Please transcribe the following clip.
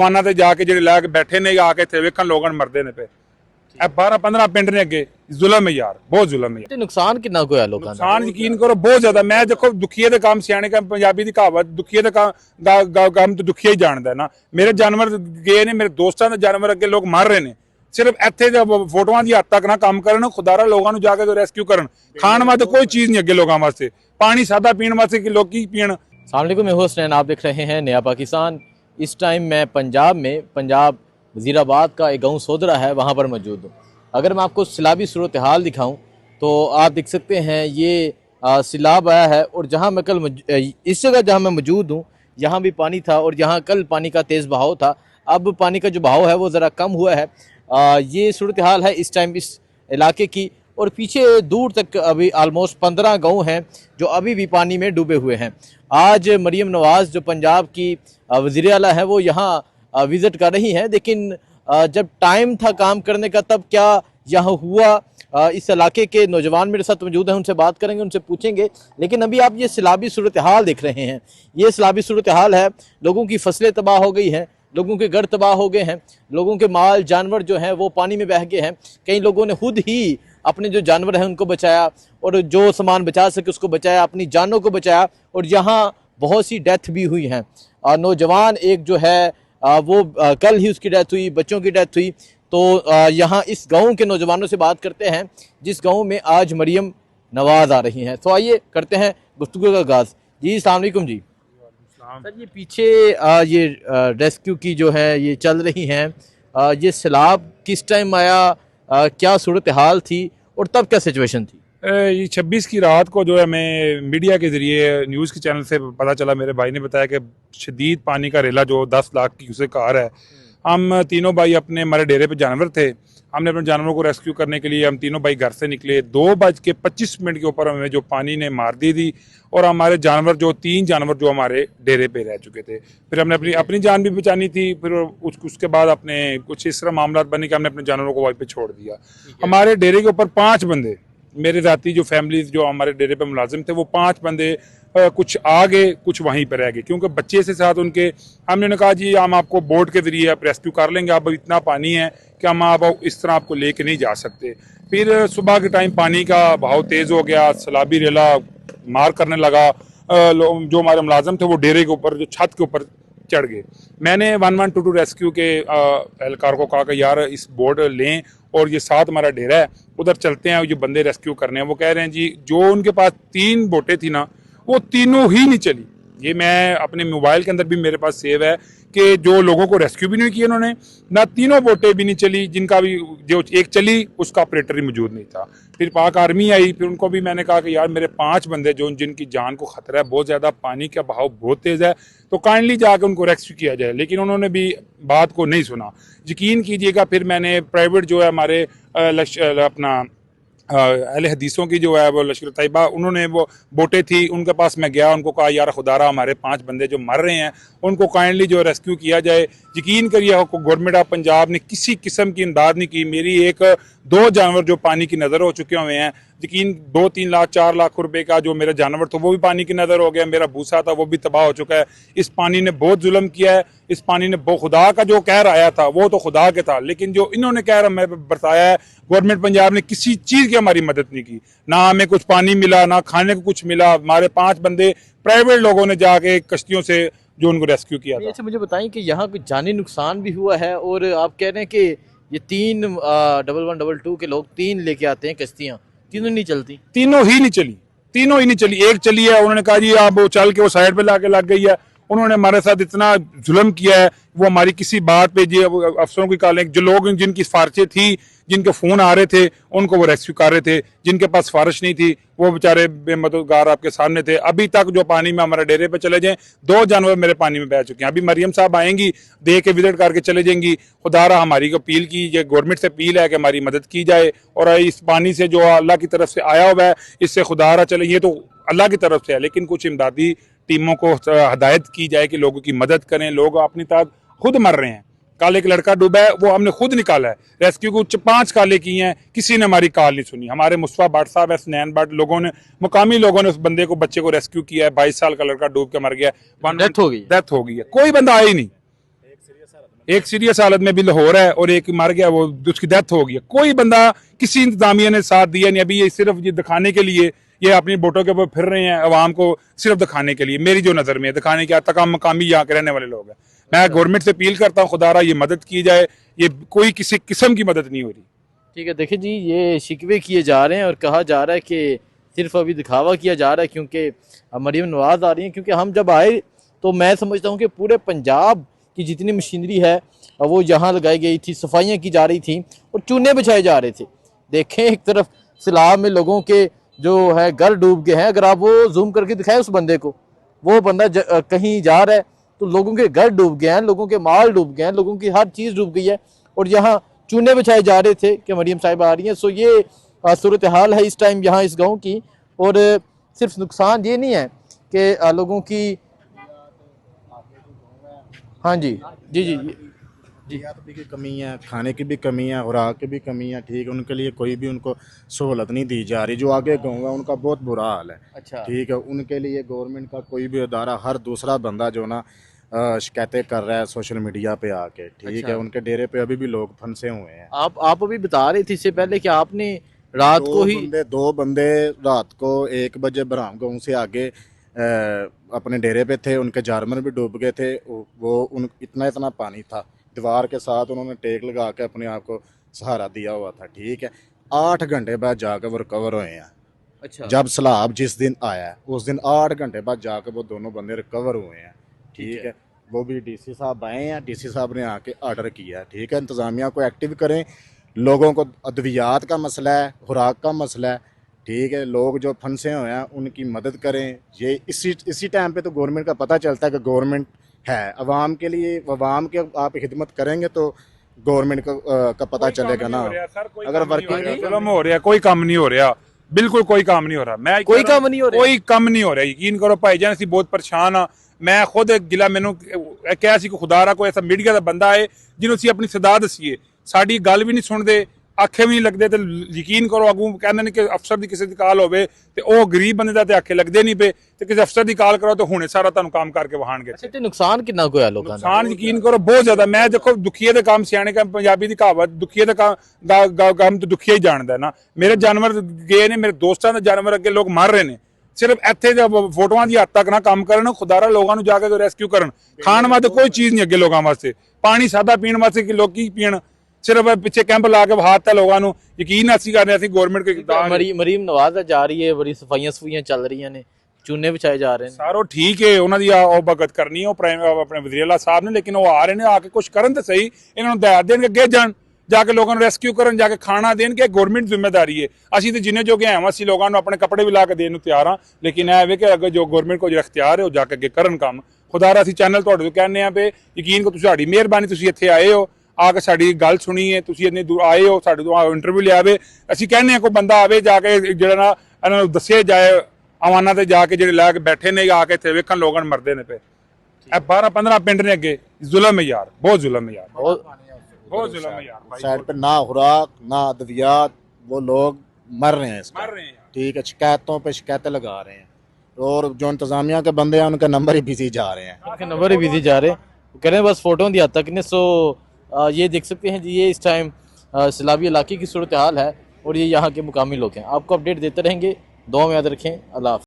वाहना ते जाके ਜਿਹੜੇ ਲੈ ਕੇ ਬੈਠੇ ਨੇ ਆ ਕੇ ਇੱਥੇ ਵੇਖਣ ਲੋਕਾਂ ਮਰਦੇ ਨੇ ਪਏ। ਇਹ 12-15 ਪਿੰਡ ਨੇ ਅੱਗੇ ਜ਼ੁਲਮ ਹੈ ਯਾਰ, ਬਹੁਤ ਜ਼ੁਲਮ ਹੈ। ਤੇ ਨੁਕਸਾਨ ਕਿੰਨਾ ਕੁ ਹੋਇਆ ਲੋਕਾਂ ਦਾ? ਨੁਕਸਾਨ ਯਕੀਨ ਕਰੋ ਬਹੁਤ ਜ਼ਿਆਦਾ। ਮੈਂ ਦੇਖੋ ਦੁਖੀਏ ਦੇ ਕੰਮ ਸਿਆਣੇ ਕੰਮ, ਪੰਜਾਬੀ ਦੀ ਕਹਾਵਤ ਦੁਖੀਏ ਦੇ ਕੰਮ ਤਾਂ ਦੁਖੀਆ ਹੀ ਜਾਣਦਾ ਨਾ। ਮੇਰੇ ਜਾਨਵਰ ਗਏ ਨੇ, ਮੇਰੇ ਦੋਸਤਾਂ ਦੇ ਜਾਨਵਰ ਅੱਗੇ ਲੋਕ ਮਰ ਰਹੇ ਨੇ। ਸਿਰਫ ਇੱਥੇ ਫੋਟੋਆਂ ਦੀ ਹੱਦ ਤੱਕ ਨਾ ਕੰਮ ਕਰਨ, ਖੁਦਾਰਾ ਲੋਕਾਂ ਨੂੰ ਜਾ ਕੇ ਰੈਸਕਿਊ ਕਰਨ। ਖਾਣ ਵਾਸਤੇ ਕੋਈ चीज़ नहीं अगे लोगों वास्ते, पानी सादा पीने वास्ते कि लोग की पीण। अस्सलाम वालेकुम, मैं हुसैन, आप देख रहे हैं नया पाकिस्तान। इस टाइम मैं पंजाब वज़ीराबाद का एक गाँव सोदरा है, वहाँ पर मौजूद हूँ। अगर मैं आपको सैलाबी सूरत हाल दिखाऊँ तो आप देख सकते हैं ये सैलाब आया है। और जहाँ मैं कल इस जगह जहाँ मैं मौजूद हूँ यहाँ भी पानी था, और जहाँ कल पानी का तेज़ बहाव था, अब पानी का जो बहाव है वो ज़रा कम हुआ है। ये सूरत हाल है इस टाइम इस इलाके की। और पीछे दूर तक अभी आलमोस्ट 15 गांव हैं जो अभी भी पानी में डूबे हुए हैं। आज मरियम नवाज़ जो पंजाब की वज़ीर आला है वो यहाँ विज़िट कर रही हैं, लेकिन जब टाइम था काम करने का तब क्या यहाँ हुआ? इस इलाके के नौजवान मेरे साथ मौजूद हैं, उनसे बात करेंगे, उनसे पूछेंगे। लेकिन अभी आप ये सैलाबी सूरत हाल देख रहे हैं, ये सैलाबी सूरत हाल है। लोगों की फसलें तबाह हो गई हैं, लोगों के घर तबाह हो गए हैं, लोगों के माल जानवर जो हैं वो पानी में बह गए हैं। कई लोगों ने खुद ही अपने जो जानवर हैं उनको बचाया, और जो सामान बचा सके उसको बचाया, अपनी जानों को बचाया। और यहाँ बहुत सी डेथ भी हुई हैं। नौजवान एक जो है वो कल ही उसकी डेथ हुई, बच्चों की डेथ हुई। तो यहाँ इस गाँव के नौजवानों से बात करते हैं जिस गाँव में आज मरियम नवाज़ आ रही हैं। तो आइए करते हैं गुफ्तगू का आगाज़। जी अस्सलाम वालेकुम जी। सर ये पीछे ये रेस्क्यू की जो है ये चल रही हैं, ये सैलाब किस टाइम आया, क्या सूरत हाल थी और तब क्या सिचुएशन थी? ये 26 की रात को जो है हमें मीडिया के ज़रिए न्यूज़ के चैनल से पता चला, मेरे भाई ने बताया कि शदीद पानी का रेला जो 10 लाख की उसे कार है। हम तीनों भाई अपने हमारे डेरे पे जानवर थे, हमने अपने जानवरों को रेस्क्यू करने के लिए हम तीनों भाई घर से निकले। 2:25 के ऊपर हमें जो पानी ने मार दी थी, और हमारे जानवर जो 3 जानवर जो हमारे डेरे पे रह चुके थे। फिर हमने अपनी जान भी बचानी थी। फिर उसके बाद अपने कुछ इस तरह मामला बने कि हमने अपने जानवरों को वहीं पे छोड़ दिया। हमारे डेरे के ऊपर 5 बंदे, मेरे जाती जो फैमिली जो हमारे डेरे पे मुलाजिम थे वो 5 बंदे कुछ आ गए, कुछ वहीं पर रह गए, क्योंकि बच्चे से साथ उनके। हमने कहा जी हम आपको बोट के ज़रिए आप रेस्क्यू कर लेंगे, अब इतना पानी है कि हम आप इस तरह आपको लेके नहीं जा सकते। फिर सुबह के टाइम पानी का बहाव तेज़ हो गया, सैलाबी रेला मार करने लगा। जो हमारे मुलाजिम थे वो डेरे के ऊपर जो छत के ऊपर चढ़ गए। मैंने 1122 रेस्क्यू के एहलकार को कहा कि यार इस बोट लें और ये साथ हमारा डेरा है उधर चलते हैं, ये बंदे रेस्क्यू करने हैं। वो कह रहे हैं जी जो उनके पास 3 बोटें थी ना वो तीनों ही नहीं चली। ये मैं अपने मोबाइल के अंदर भी मेरे पास सेव है कि जो लोगों को रेस्क्यू भी नहीं किया उन्होंने, ना तीनों बोटें भी नहीं चली। जिनका भी जो एक चली उसका ऑपरेटर ही मौजूद नहीं था। फिर पाक आर्मी आई, फिर उनको भी मैंने कहा कि यार मेरे 5 बंदे जो जिनकी जान को खतरा है, बहुत ज़्यादा पानी का बहाव बहुत तेज़ है, तो काइंडली जाकर उनको रेस्क्यू किया जाए। लेकिन उन्होंने भी बात को नहीं सुना। यकीन कीजिएगा फिर मैंने प्राइवेट जो है हमारे अपना अहले हदीसों की जो है वो लश्कर तैयबा, उन्होंने वो बोटें थी उनके पास मैं गया, उनको कहा यार खुदारा हमारे 5 बंदे जो मर रहे हैं उनको काइंडली जो रेस्क्यू किया जाए। यकीन करिए गवर्नमेंट ऑफ पंजाब ने किसी किस्म की इमदाद नहीं की। मेरी 1-2 जानवर जो पानी की नज़र हो चुके हुए हैं, यकीन 2-3 लाख 4 लाख रुपए का जो मेरा जानवर था वो भी पानी की नज़र हो गया। मेरा भूसा था वो भी तबाह हो चुका है। इस पानी ने बहुत जुल्म किया है। इस पानी ने खुदा का जो कहर आया था वो तो खुदा के था, लेकिन जो इन्होंने कहर हमें बरसाया है, गवर्नमेंट पंजाब ने किसी चीज़ की हमारी मदद नहीं की। ना हमें कुछ पानी मिला, ना खाने को कुछ मिला। हमारे 5 बंदे प्राइवेट लोगों ने जाके कश्तियों से जो उनको रेस्क्यू किया था। अच्छा मुझे बताएं कि यहाँ कुछ जानी नुकसान भी हुआ है, और आप कह रहे हैं कि ये 3 1122 के लोग 3 लेके आते हैं कश्तियाँ, तीनों नहीं चलती? तीनों ही नहीं चली, तीनों ही नहीं चली। एक चली है, उन्होंने कहा जी आप वो चल के वो साइड पे लाके लग गई है। उन्होंने हमारे साथ इतना जुल्म किया है, वो हमारी किसी बात पे जी अफसरों की कॉलें, जो लोग जिनकी सिफारिशें थी, जिनके फ़ोन आ रहे थे उनको वो रेस्क्यू कर रहे थे, जिनके पास सिफारिश नहीं थी वो बेचारे बेमददगार आपके सामने थे। अभी तक जो पानी में हमारे डेरे पे चले जाएं, 2 जानवर मेरे पानी में बह चुके हैं। अभी मरियम साहब आएंगी, देख के विजिट करके चले जाएंगी। खुदारा हमारी अपील की, ये गवर्नमेंट से अपील है कि हमारी मदद की जाए, और इस पानी से जो अल्लाह की तरफ से आया हुआ है इससे खुदारा चले। ये तो अल्लाह की तरफ से है, लेकिन कुछ इमदादी टीमों को हदायत की जाए कि लोगों की मदद करें। लोग अपनी तरह खुद मर रहे हैं। कल एक लड़का डूबा है, वो हमने खुद निकाला है। रेस्क्यू को 5 कालें की हैं, किसी ने हमारी कॉल नहीं सुनी। हमारे मुस्तफा भट्ट साहब है, स्नैन भट्ट, लोगों ने, मुकामी लोगों ने उस बंदे को, बच्चे को रेस्क्यू किया है। 22 साल का लड़का डूब के मर गया, डेथ हो गई है। कोई बंदा आया ही नहीं। एक सीरियस हालत में भी लाहौर है और एक मर गया, वो उसकी डेथ हो गई है। कोई बंदा किसी इंतजामिया ने साथ दिया नहीं। अभी ये सिर्फ ये दिखाने के लिए ये अपनी बोटों के ऊपर फिर रहे हैं अवाम को, सिर्फ दिखाने के लिए। मेरी जो नज़र में है दिखाने के तक हम मकामी यहाँ के रहने वाले लोग हैं। मैं गवर्नमेंट से अपील करता हूँ खुदारा ये मदद की जाए, ये कोई किसी किस्म की मदद नहीं हो रही। ठीक है, देखिए जी, ये शिकवे किए जा रहे हैं और कहा जा रहा है कि सिर्फ अभी दिखावा किया जा रहा है क्योंकि मरीम नवाज आ रही हैं। क्योंकि हम जब आए तो मैं समझता हूँ कि पूरे पंजाब की जितनी मशीनरी है वो यहाँ लगाई गई थी, सफाइयाँ की जा रही थी और चूने बिछाए जा रहे थे। देखें, एक तरफ सैलाब में लोगों के जो है घर डूब गए हैं। अगर आप वो जूम करके दिखाएं उस बंदे को, वो बंदा कहीं जा रहा है तो लोगों के घर डूब गए हैं, लोगों के माल डूब गए हैं, लोगों की हर चीज़ डूब गई है और यहाँ चूने बिछाए जा रहे थे कि मरीम साहिबा आ रही हैं। सो ये सूरत हाल है इस टाइम यहाँ इस गाँव की। और सिर्फ नुकसान ये नहीं है कि लोगों की, हाँ जी जी जी जी की कमी है, खाने की भी कमी है, खुराक की भी कमी है। ठीक है, उनके लिए कोई भी उनको सहूलत नहीं दी जा रही। जो आगे गाँव है उनका बहुत बुरा हाल है। अच्छा, ठीक है, उनके लिए गवर्नमेंट का कोई भी अदारा, हर दूसरा बंदा जो ना शिकायतें कर रहा है सोशल मीडिया पे आके। ठीक अच्छा। है, उनके डेरे पे अभी भी लोग फंसे हुए हैं। आप अभी बता रहे थे इससे पहले कि आपने रात को ही दो बंदे रात को 1 बजे बराम गाँव से आगे अपने डेरे पे थे, उनके जानवर भी डूब गए थे। वो इतना पानी था, दीवार के साथ उन्होंने टेक लगा के अपने आप को सहारा दिया हुआ था। ठीक है, 8 घंटे बाद जाकर वो रिकवर हुए हैं। अच्छा, जब सैलाब जिस दिन आया है उस दिन 8 घंटे बाद जाकर वो दोनों बंदे रिकवर हुए हैं। ठीक है, वो भी डीसी साहब आए हैं, डीसी साहब ने आके ऑर्डर किया है। ठीक है, इंतज़ामिया को एक्टिव करें। लोगों को अद्वियात का मसला है, खुराक का मसला है। ठीक है, लोग जो फंसे हुए हैं उनकी मदद करें। ये इसी टाइम पे तो गवर्नमेंट का पता चलता है कि गवर्नमेंट है अवाम के लिए। अवाम के आप खिदमत करेंगे तो गवर्नमेंट का पता चलेगा ना। अगर वर्किंग जुल्म हो रहा है, कोई काम नहीं हो रहा, बिल्कुल कोई काम नहीं हो रहा। मैं कोई काम नहीं हो रहा, कोई काम नहीं हो रहा। यकीन करो भाईजान, ਅਸੀਂ बहुत परेशान हाँ। मैं खुद एक गिला मैनू क्या सी खुदारा कोई ऐसा मीडिया का बंदा है जिन्हों ਅਸੀਂ अपनी सदा दसीए, साड़ी गल भी नहीं सुनते, आखे भी नहीं लगते। तो यकीन करो अगू कहते हैं कि अफसर की किसी की कॉल होवे ते ਉਹ गरीब बंदे ਦਾ ਤੇ आखे लगते नहीं पे, ਤੇ ਕਿਸੇ अफसर की कॉल करो तो हुणे सारा ਤੁਹਾਨੂੰ काम करके वहाणगे। अच्छा, ते नुकसान कितना को है लोगों का? नुकसान यकीन करो बहुत ज्यादा। मैं देखो दुखिए ਦੇ काम सियाने का पंजाबी ਦੀ कहावत, दुखिए ਦੇ काम तो दुखिया ही जानदा है ना। मेरे जानवर गए ने, मेरे दोस्तों के जानवर अगे लोग मर रहे ने। सिर्फ ਇੱਥੇ ਫੋਟੋਆਂ ਦੀ ਹੱਦ ਤੱਕ ਨਾ ਕੰਮ ਕਰਨ, ਖੁਦਾਰਾ ਲੋਕਾਂ ਨੂੰ ਜਾ ਕੇ ਰੈਸਕਿਊ ਕਰਨ। ਖਾਣ ਵਾਸਤੇ ਕੋਈ ਚੀਜ਼ ਨਹੀਂ ਅੱਗੇ ਲੋਕਾਂ ਵਾਸਤੇ, ਪਾਣੀ ਸਾਦਾ ਪੀਣ ਵਾਸਤੇ ਕਿ ਲੋਕੀ ਪੀਣ। सिर्फ पिछे कैंप ला के बहाता लोगों को। यकीन असी कर रहे गवर्नमेंट के मरीम नवाज जा रही है, बड़ी सफाइयां सफाइयां चल रही ने, चूने बिछाए जा रहे हैं सारो। ठीक है, उन्होंने भगत करनी है अपने वज़ीर साहब ने, लेकिन वो आ रहे हैं आके कुछ करन तो सही। इन्होंने दया देन अगे जान, जाके लोगों को रेस्क्यू करन, जाके खाना देन के गवर्नमेंट जिम्मेदारी है। असी तो जिन्हें जो कि हैं असी लोगों अपने कपड़े भी ला के देने तैयार हाँ, लेकिन है कि अगर जो गवर्नमेंट को जो इख्तियार है वो जाके अगे करन काम। खुदारा असी चैनल तुहाडे तो कहने पे यकीन को तुहाडी मेहरबानी, तुसीं इत्थे आए हो, आके साडी गल सुनी है, तुसीं इतनी दूर आए हो, साडे तो इंटरव्यू लिया वे। असीं कहने कोई बंदा आवे जाके जिहड़ा ना इन्हां नूं दस्सिया जाए, अवाना ते जाके जिहड़े लै के बैठे ने आके इत्थे वेखण लोगन मरदे ने पे। 12-15 पिंड ने अगे जुल्म है यार, बहुत जुल्म है यार, बहुत जुल्म है यार। साइड पे ना खुराक ना अद्वियात, वो लोग मर रहे हैं मर रहे हैं यार। ठीक है, शिकायतों पे शिकायतें लगा रहे हैं और जो इंतजामिया के बंदे हैं उनके नंबर ही बिजी जा रहे हैं। उनके नंबर ही बिजी जा रहे हैं, कह रहे हैं बस फोटो दी हद तक ने। सो ये देख सकते हैं जी, ये इस टाइम सैलाबी इलाके की सूरत हाल है और ये यहाँ के मुकामी लोग हैं। आपको अपडेट देते रहेंगे, दुआ में याद रखें। अल्लाह हाफ़िज़।